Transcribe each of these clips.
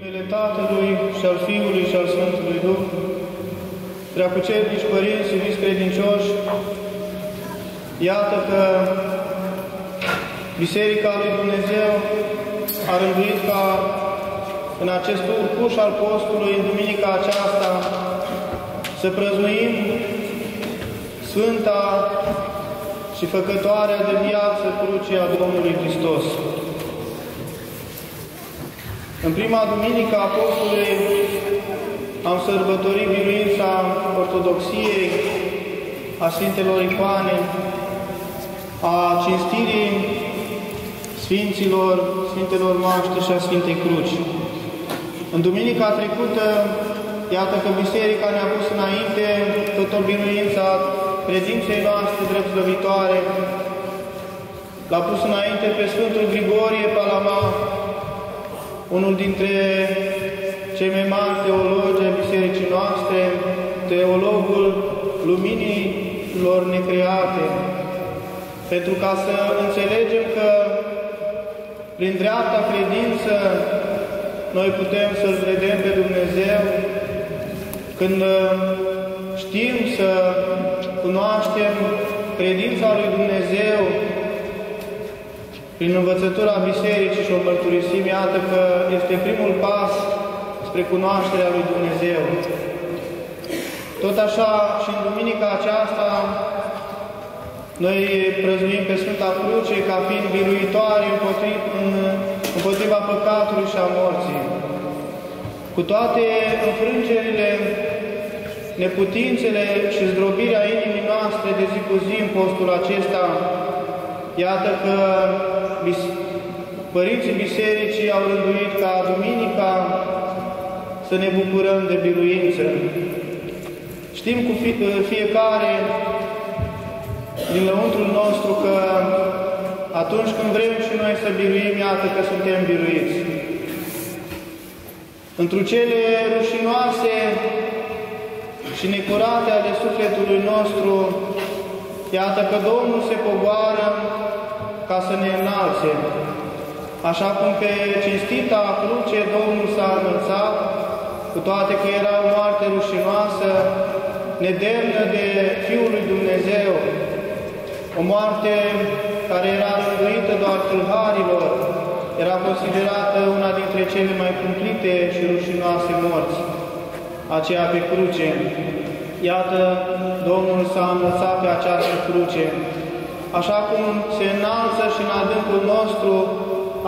numele Tatălui și al Fiului și al Sfântului Duh, preacucernici părinți, iubiți credincioși, iată că Biserica lui Dumnezeu a rânduit ca în acest urcuș al postului, în duminica aceasta, să prăznuim Sfânta și făcătoarea de viață crucii a Domnului Hristos. În prima duminică a postului am sărbătorit biruința Ortodoxiei, a Sfintelor Icoane, a cinstirii Sfinților, Sfintelor Moaște și a Sfintei Cruci. În duminica trecută, iată că Biserica ne-a pus înainte tot o biruința credinței noastre drept slăvitoare. L-a pus înainte pe Sfântul Grigorie Palama, unul dintre cei mai mari teologi ai Bisericii noastre, teologul luminilor necreate, pentru ca să înțelegem că prin dreapta credință noi putem să-L vedem pe Dumnezeu, când știm să cunoaștem credința lui Dumnezeu prin învățătura Bisericii și o mărturisim, iată că este primul pas spre cunoașterea lui Dumnezeu. Tot așa și în duminica aceasta noi prăznuim pe Sfânta Cruce ca fiind biruitoare împotriva păcatului și a morții. Cu toate înfrângerile, neputințele și zdrobirea inimii noastre de zi cu zi în postul acesta, iată că părinții Bisericii au rânduit ca duminica să ne bucurăm de biruință. Știm cu fiecare din lăuntrul nostru că atunci când vrem și noi să biruim, iată că suntem biruiți. Întru cele rușinoase și necurate ale sufletului nostru, iată că Domnul se poboară ca să ne înalțe. Așa cum pe cinstita cruce Domnul s-a înălțat, cu toate că era o moarte rușinoasă, nedemnă de Fiul lui Dumnezeu, o moarte care era rânduită doar tâlharilor, era considerată una dintre cele mai cumplite și rușinoase morți, aceea pe cruce. Iată, Domnul s-a înălțat pe această cruce, așa cum se înalță și în adâncul nostru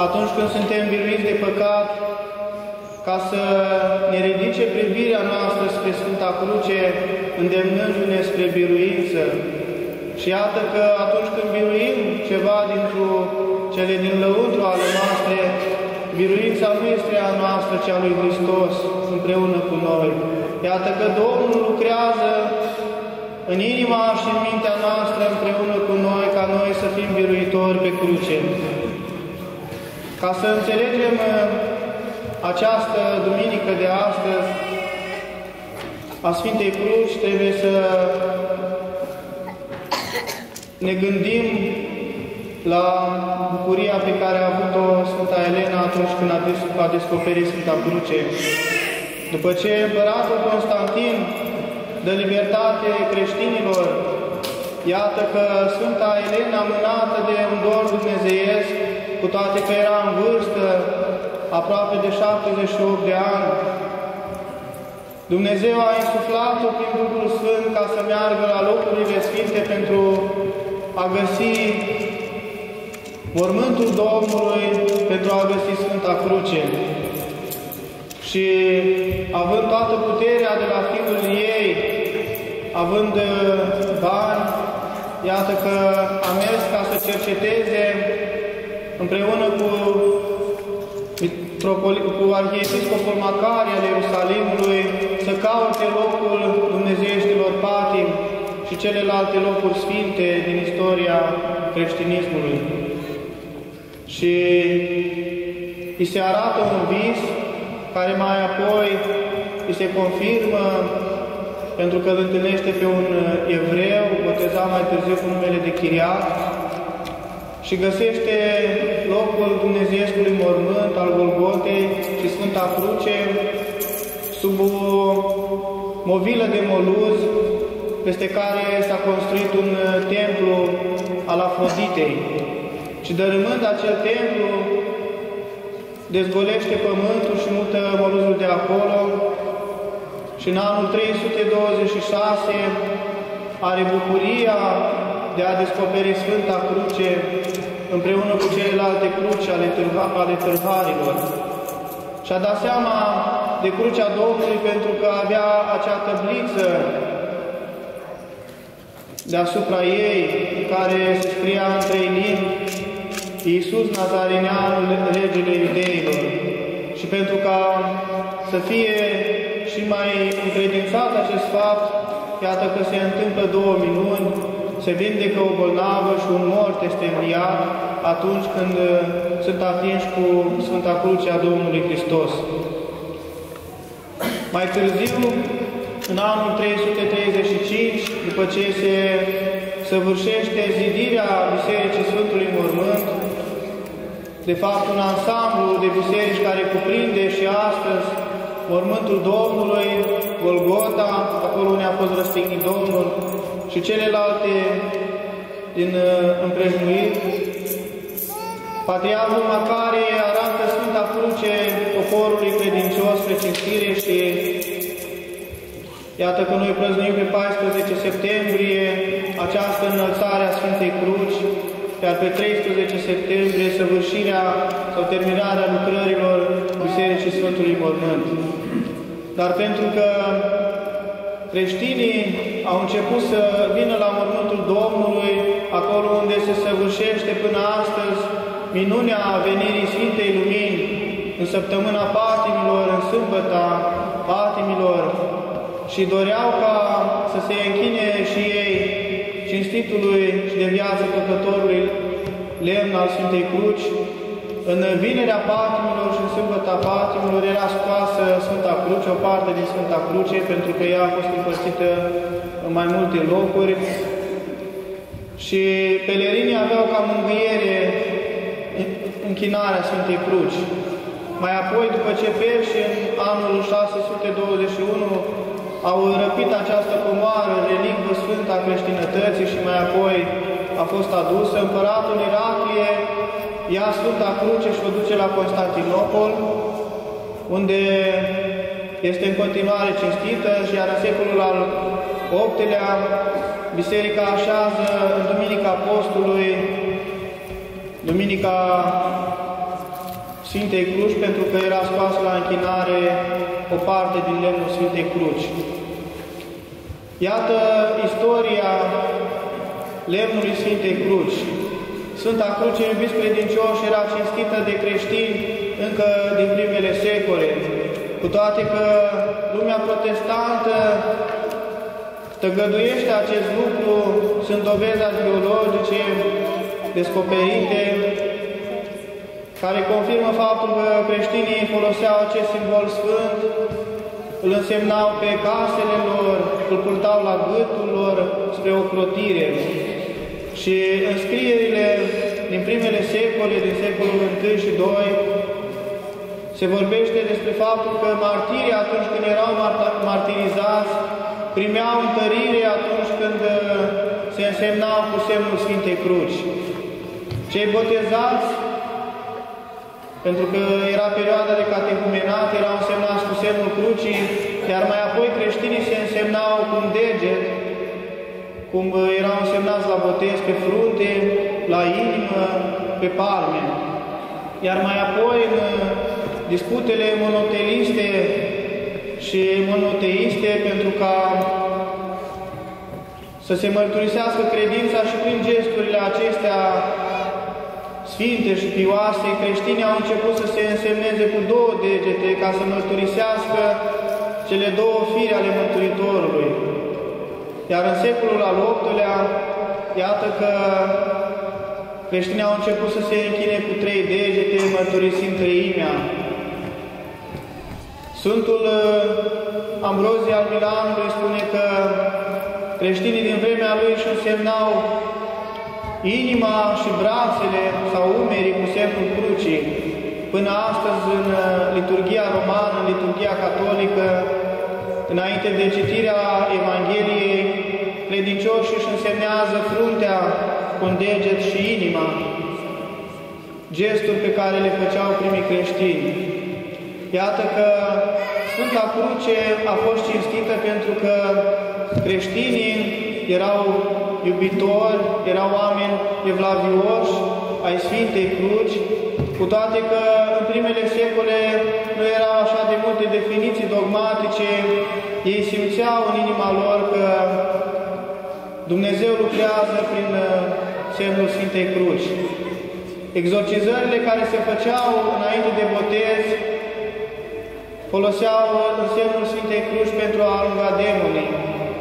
atunci când suntem biruiți de păcat, ca să ne ridice privirea noastră spre Sfânta Cruce, îndemnându-ne spre biruință. Și iată că atunci când biruim ceva dintr-o cele din lăuntru ale noastre, biruința nu este a noastră, ci a lui Hristos împreună cu noi. Iată că Domnul lucrează în inima și în mintea noastră împreună cu noi, ca noi să fim biruitori pe cruce. Ca să înțelegem această duminică de astăzi a Sfintei Cruci, trebuie să ne gândim la bucuria pe care a avut-o Sfânta Elena atunci când a descoperit Sfânta Cruce. După ce împăratul Constantin dă libertate creștinilor, iată că Sfânta Elena, mânată de un dor dumnezeiesc, cu toate că era în vârstă, aproape de 78 de ani, Dumnezeu a insuflat-o prin Duhul Sfânt ca să meargă la locurile sfinte pentru a găsi mormântul Domnului, pentru a găsi Sfânta Cruce. Și având toată puterea de la Fiul ei, având bani, iată că a mers ca să cerceteze împreună cu arhiepiscopul Macarie al Ierusalimului, să caute locul dumnezeieștilor patimi și celelalte locuri sfinte din istoria creștinismului. Și îi se arată un vis care mai apoi îi se confirmă, pentru că îl întâlnește pe un evreu, botezat mai târziu cu numele de Chiriac, și găsește locul Dumnezeiescului mormânt al Golgotei și Sfânta Cruce sub o movilă de moluz peste care s-a construit un templu al Afroditei. Și dărâmând acel templu, dezgolește pământul și mută moluzul de acolo și în anul 326 are bucuria de a descoperi Sfânta Cruce împreună cu celelalte cruci ale tâlharilor. Și-a dat seama de crucea Domnului pentru că avea acea tăbliță deasupra ei, care se scria în 3 limbi: Iisus Nazareneanul, Regele Iudeilor. Și pentru ca să fie și mai încredințat acest fapt, iată că se întâmplă 2 minuni, se vindecă o bolnavă și un mort este înviat atunci când sunt atinși cu Sfânta Cruce a Domnului Hristos. Mai târziu, în anul 335, după ce se săvârșește zidirea Bisericii Sfântului Mormânt, de fapt un ansamblu de biserici care cuprinde și astăzi Mormântul Domnului, Golgota, acolo unde a fost răstignit Domnul, și celelalte din împrejmuiri, Patriarhul Macarie arată Sfânta Cruce poporului credincios spre cinstire și iată că noi prăznuim pe 14 septembrie această înălțare a Sfintei Cruci, iar pe 13 septembrie săvârșirea sau terminarea lucrărilor Bisericii Sfântului Mormânt. Dar pentru că creștinii au început să vină la Mormântul Domnului, acolo unde se săvârșește până astăzi minunea venirii Sfintei Lumini, în săptămâna Patimilor, în sâmbăta Patimilor, și doreau ca să se închine și ei cinstitului și de viață păcătorului lemn al Sfintei Cruci. În vinerea Patimilor și în sâmbăta Patimilor era scoasă Sfânta Cruce, o parte din Sfânta Cruce, pentru că ea a fost împărțită în mai multe locuri și pelerinii aveau ca mângâiere închinarea Sfintei Cruci. Mai apoi, după ce perși în anul 621 au răpit această comoară, relicvă sfântă a creștinătății, și mai apoi a fost adusă, împăratul Iraclie ia Sfânta Cruce și o duce la Constantinopol, unde este în continuare cinstită, și iar în secolul al VIII-lea biserica așează în Duminica Apostolului, Duminica Sfintei Cruci, pentru că era scoasă la închinare o parte din lemnul Sfintei Cruci. Iată istoria lemnului Sfintei Cruci. Sfânta Cruce, iubiți credincioși, era cinstită de creștini încă din primele secole, cu toate că lumea protestantă tăgăduiește acest lucru, sunt dovezi arheologice descoperite care confirmă faptul că creștinii foloseau acest simbol sfânt, îl însemnau pe casele lor, îl purtau la gâtul lor spre ocrotire. Și în scrierile din primele secole, din secolul I și II, se vorbește despre faptul că martirii, atunci când erau martirizați, primeau întărire atunci când se însemnau cu semnul Sfintei Cruci. Cei botezați, pentru că era perioada de catehumenat, erau însemnați cu semnul Crucii, iar mai apoi creștinii se însemnau cu un deget, cum erau însemnați la botez pe frunte, la inimă, pe palme. Iar mai apoi, în disputele monoteiste și monoteiste, pentru ca să se mărturisească credința și prin gesturile acestea sfinte și pioase, creștinii au început să se însemneze cu 2 degete ca să mărturisească cele 2 fire ale Mântuitorului. Iar în secolul al VIII-lea, iată că creștinii au început să se închine cu 3 degete, mărturisind Treimea. Sfântul Ambrozie al Milanului spune că creștinii din vremea lui își însemnau inima și brațele sau umerii cu semnul crucii. Până astăzi, în liturghia romană, în liturghia catolică, înainte de citirea Evangheliei, credincioșii își însemnează fruntea cu un deget și inima, gesturi pe care le făceau primii creștini. Iată că Sfânta Cruce a fost cinstită pentru că creștinii erau iubitori, erau oameni evlavioși ai Sfintei Cruci, cu toate că în primele secole nu erau așa de multe definiții dogmatice, ei simțeau în inima lor că Dumnezeu lucrează prin semnul Sfintei Cruci. Exorcizările care se făceau înainte de botez foloseau semnul Sfintei Cruci pentru a alunga demonii,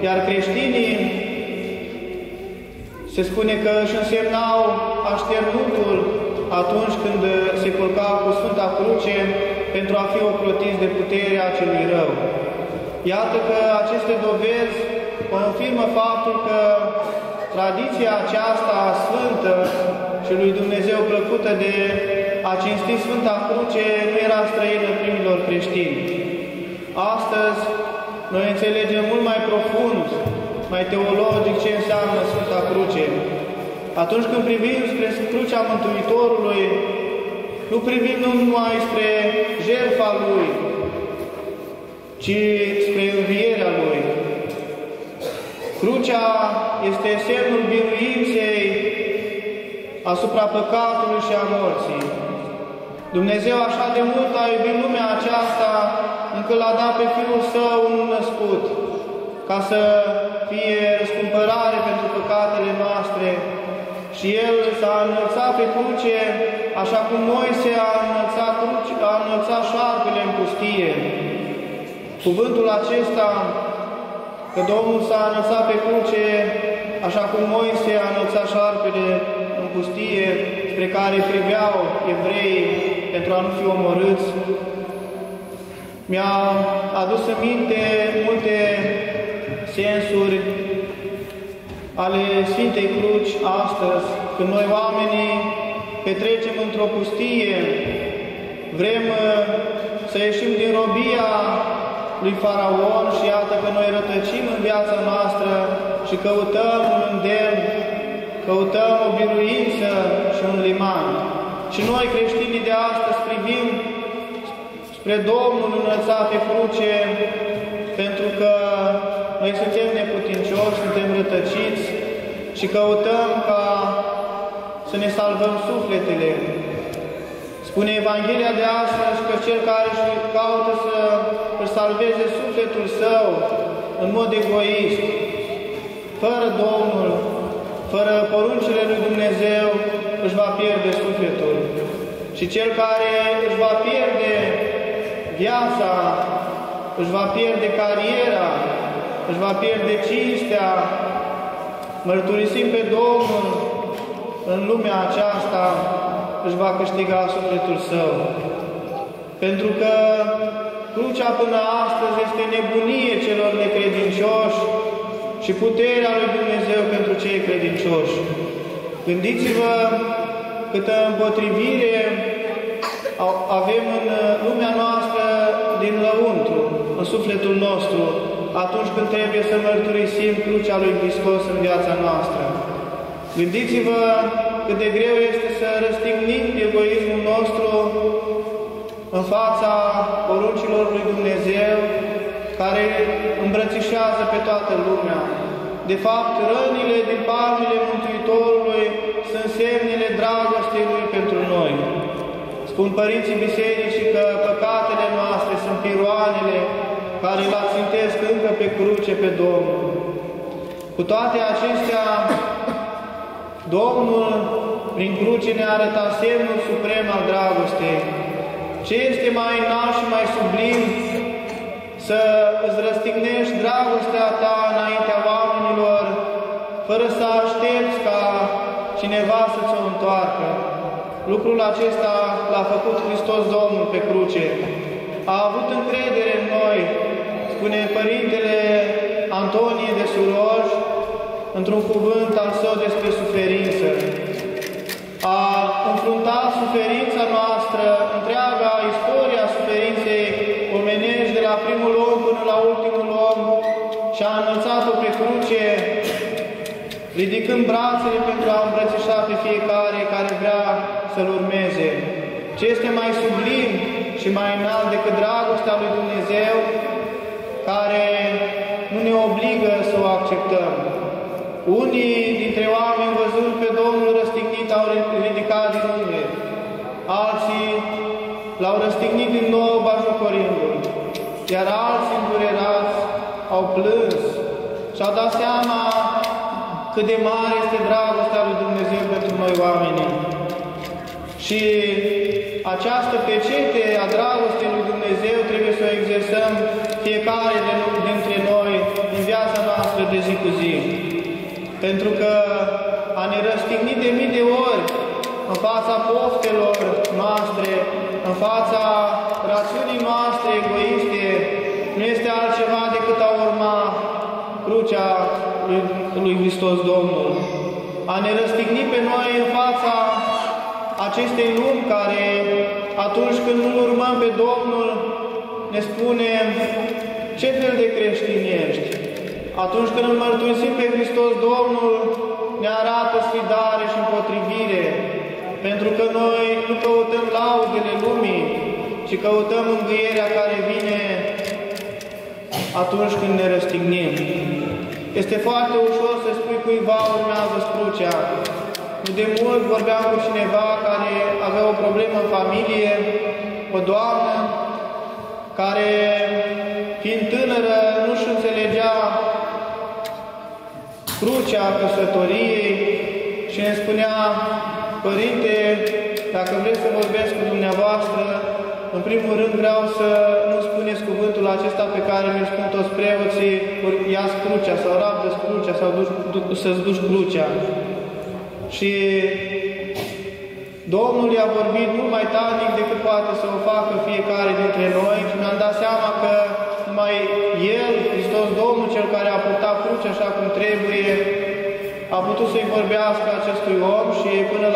iar creștinii se spune că își însemnau așternutul atunci când se culcau cu Sfânta Cruce pentru a fi ocrotiți de puterea celui rău. Iată că aceste dovezi confirmă faptul că tradiția aceasta sfântă și lui Dumnezeu plăcută de a cinsti Sfânta Cruce nu era străină primilor creștini. Astăzi, noi înțelegem mult mai profund, mai teologic ce înseamnă Sfânta Cruce. Atunci când privim spre crucea Mântuitorului, nu privim numai spre jertfa Lui, ci spre învierea Lui. Crucea este semnul biruinței asupra păcatului și a morții. Dumnezeu așa de mult a iubit lumea aceasta, încât l-a dat pe Fiul Său unul născut, ca să fie răscumpărare pentru păcatele noastre. Și El s-a înălțat pe cruce, așa cum Moise a înălțat șarpele în pustie. Cuvântul acesta, că Domnul s-a înălțat pe cruce, așa cum Moise a înălțat șarpele în pustie, spre care priveau evreii pentru a nu fi omorâți, mi-a adus în minte multe sensuri ale Sfintei Cruci astăzi, când noi oamenii petrecem într-o pustie, vrem să ieșim din robia lui Faraon și iată că noi rătăcim în viața noastră și căutăm un îndemn, căutăm o biruință și un liman. Și noi, creștinii de astăzi, privim spre Domnul înălțat pe cruce, pentru că noi suntem neputincioși, suntem rătăciți și căutăm ca să ne salvăm sufletele. Spune Evanghelia de astăzi că cel care își caută să își salveze sufletul său în mod egoist, fără Domnul, fără poruncile lui Dumnezeu, își va pierde sufletul. Și cel care își va pierde viața, își va pierde cariera, își va pierde cinstea, mărturisim pe Domnul în lumea aceasta, își va câștiga sufletul său. Pentru că crucea până astăzi este nebunie celor necredincioși și puterea lui Dumnezeu pentru cei credincioși. Gândiți-vă câtă împotrivire avem în lumea noastră din lăuntru, în sufletul nostru, atunci când trebuie să mărturisim crucea lui Hristos în viața noastră. Gândiți-vă cât de greu este să răstignim egoismul nostru în fața poruncilor lui Dumnezeu, care îmbrățișează pe toată lumea. De fapt, rănile din palmele Mântuitorului sunt semnele dragostei Lui pentru noi. Spun părinții bisericii că păcatele noastre sunt piroanele care îl ațintesc încă pe cruce pe Domnul. Cu toate acestea, Domnul, prin cruce, ne-a arătat semnul suprem al dragostei. Ce este mai înalt și mai sublim să îți răstignești dragostea ta înaintea oamenilor, fără să aștepți ca cineva să-ți o întoarcă. Lucrul acesta l-a făcut Hristos Domnul pe cruce. A avut încredere în noi, spune Părintele Antonie de Suroj, într-un cuvânt al său despre suferință. A înfruntat suferința noastră, întreaga istoria suferinței omenești, de la primul om până la ultimul om, și a înălțat-o pe cruce, ridicând brațele pentru a îmbrățișa pe fiecare care vrea să-L urmeze. Ce este mai sublim și mai înalt decât dragostea lui Dumnezeu, care nu ne obligă să o acceptăm. Unii dintre oameni, văzând pe Domnul răstignit, au ridicat din umeri. Alții L-au răstignit din nou bajocorindu-L, iar alții îndurerați au plâns și-au dat seama cât de mare este dragostea lui Dumnezeu pentru noi oamenii. Și această pecete a dragostei lui Dumnezeu trebuie să o exersăm fiecare dintre noi în viața noastră de zi cu zi. Pentru că a ne răstigni de mii de ori în fața poftelor noastre, în fața rațiunii noastre egoiste, nu este altceva decât a urma crucea lui Hristos Domnul. A ne răstigni pe noi în fața acestei lumi care, atunci când nu urmăm pe Domnul, ne spune ce fel de creștin ești. Atunci când îl mărturisim pe Hristos Domnul, ne arată sfidare și împotrivire, pentru că noi nu căutăm laudele lumii, ci căutăm mângâierea care vine atunci când ne răstignim. Este foarte ușor să spui cuiva urmează crucea. Nu de mult vorbeam cu cineva care avea o problemă în familie, o doamnă care, fiind tânără, nu-și înțelegea crucea căsătoriei și ne spunea: Părinte, dacă vreți să vorbesc cu dumneavoastră, în primul rând vreau să nu spuneți cuvântul acesta pe care mi-l spun toți preoții: ia-ți crucea sau rabdă-ți crucea sau să-ți duci crucea. Și Domnul i-a vorbit mult mai tare decât poate să o facă fiecare dintre noi și mi-am dat seama că numai El, Hristos Domnul, Cel care a purtat crucea așa cum trebuie, a putut să-i vorbească acestui om și până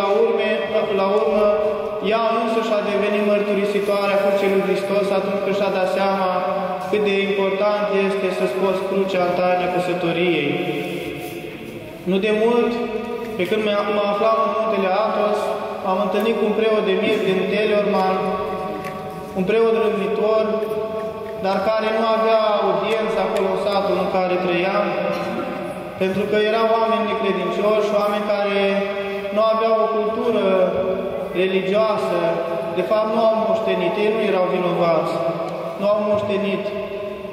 la urmă ea însăși a devenit mărturisitoarea crucii lui Hristos atunci când și-a dat seama cât de important este să-ți poți crucea în taina căsătoriei. Nu de mult, pe când mă aflam în muntele Athos, am întâlnit cu un preot de mir din Teleorman, un preot râvnitor, dar care nu avea audiență acolo în satul în care trăiam, pentru că erau oameni necredincioși, oameni care nu aveau o cultură religioasă, de fapt nu au moștenit, ei nu erau vinovați, nu au moștenit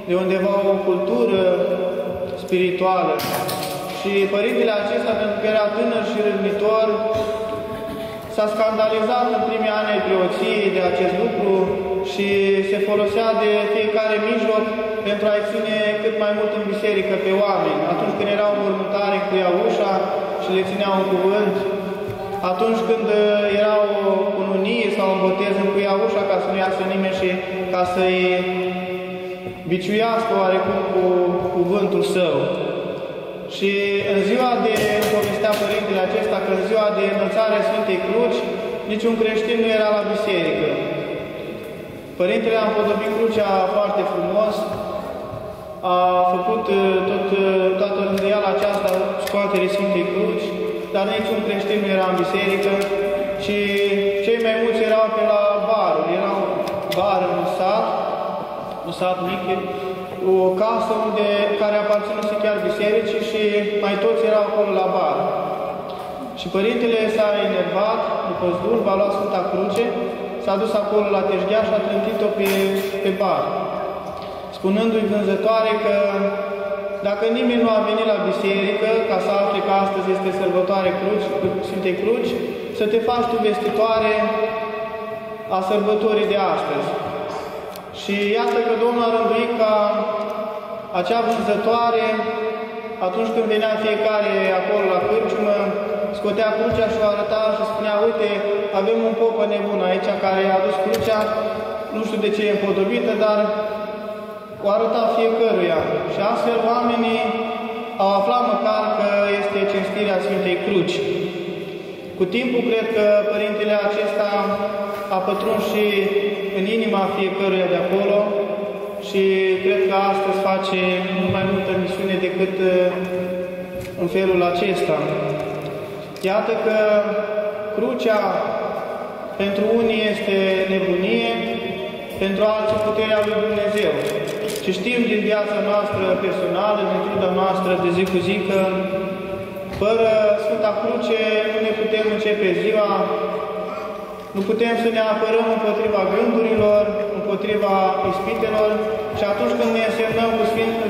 de undeva o cultură spirituală. Și părintele acesta, pentru că era tânăr și râvnitor, s-a scandalizat în primii ani ai preoției de acest lucru și se folosea de fiecare mijloc pentru a-i ține cât mai mult în biserică pe oameni. Atunci când erau în mormântare, încuia ușa și le țineau un cuvânt. Atunci când era o cununie sau un botez, încuia ușa ca să nu iasă nimeni și ca să-i biciuiască oarecum cu cuvântul său. Și în ziua de, povestea părintele acesta, că în ziua de înălțare a Sfintei Cruci, niciun creștin nu era la biserică. Părintele a împodobit crucea foarte frumos, a făcut toată rânduiala aceasta scoaterii Sfintei Cruci, dar niciun creștin nu era în biserică și cei mai mulți erau pe la barul. Era un bar în un sat mic, o casă care aparținuse chiar bisericii și mai toți erau acolo la bar. Și părintele s-a enervat, după zdul, va lua Sfânta Cruce, s-a dus acolo la teșghea și a trântit-o pe bar, spunându-i vânzătoare că dacă nimeni nu a venit la biserică, ca să afle că astăzi este sărbătoare Sfintei Cruci, să te faci tu vestitoare a sărbătorii de astăzi. Și iată că Domnul a rânduit ca acea vânzătoare, atunci când venea fiecare acolo la cârciumă, scotea crucea și o arăta și spunea: uite, avem un popă nebun aici care a adus crucea, nu știu de ce e împodobită, dar o arăta fiecăruia. Și astfel oamenii au aflat măcar că este cinstirea Sfintei Cruci. Cu timpul, cred că Părintele acesta a pătruns și în inima fiecăruia de acolo și cred că astăzi face mult mai multă misiune decât în felul acesta. Iată că crucea pentru unii este nebunie, pentru alții puterea lui Dumnezeu. Și știm din viața noastră personală, din truda noastră de zi cu zi, că fără Sfânta Cruce nu ne putem începe ziua, nu putem să ne apărăm împotriva gândurilor, împotriva ispitelor și atunci când ne însemnăm cu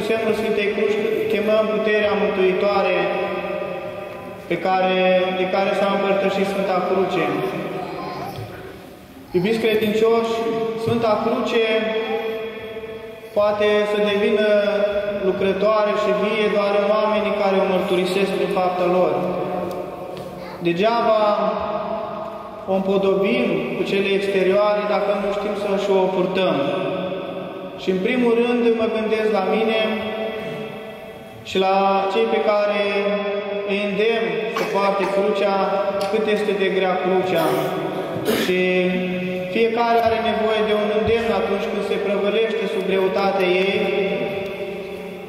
semnul Sfintei Cruci, chemăm puterea mântuitoare de care s-a împărtășit Sfânta Cruce. Iubiți credincioși, Sfânta Cruce poate să devină lucrătoare și vie doar în oamenii care o mărturisesc prin fapta lor. Degeaba o împodobim cu cele exterioare dacă nu știm să și o purtăm. Și în primul rând mă gândesc la mine și la cei pe care îi îndemn să poarte crucea, cât este de grea crucea. Și fiecare are nevoie de un îndemn atunci când se prăvălește sub greutatea ei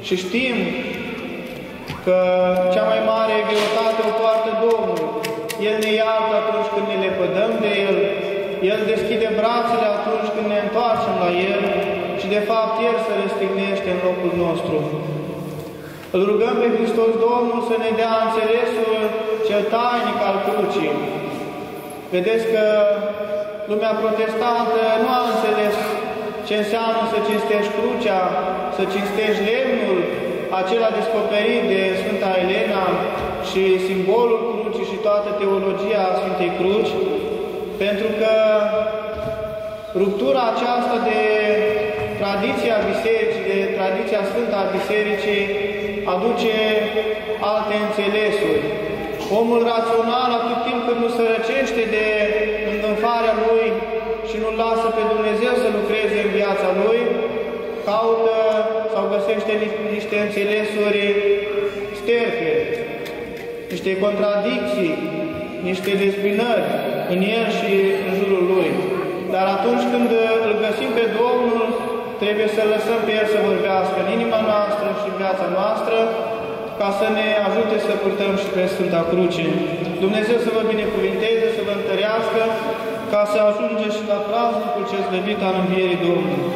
și știm că cea mai mare greutate o poartă Domnul. El ne iartă atunci când ne lepădăm de El, El deschide brațele atunci când ne întoarcem la El și de fapt El se răstignește în locul nostru. Îl rugăm pe Hristos Domnul să ne dea înțelesul cel tainic al crucii. Vedeți că lumea protestantă nu a înțeles ce înseamnă să cinstești crucea, să cinstești lemnul acela descoperit de Sfânta Elena și simbolul crucii și toată teologia Sfintei Cruci, pentru că ruptura aceasta de tradiția Bisericii, de tradiția Sfântă a Bisericii, aduce alte înțelesuri. Omul rațional, atât timp cât nu se răcește de îngânfarea lui și nu lasă pe Dumnezeu să lucreze în viața lui, caută sau găsește niște înțelesuri sterpe, niște contradicții, niște dezbinări în el și în jurul lui. Dar atunci când îl găsim pe Domnul, trebuie să lăsăm pe El să vorbească în inima noastră și în viața noastră, ca să ne ajute să purtăm și pe Sfânta Cruce. Dumnezeu să vă binecuvinteze, să vă întărească, ca să ajungeți și la praznicul cel slăvit al Învierii Domnului.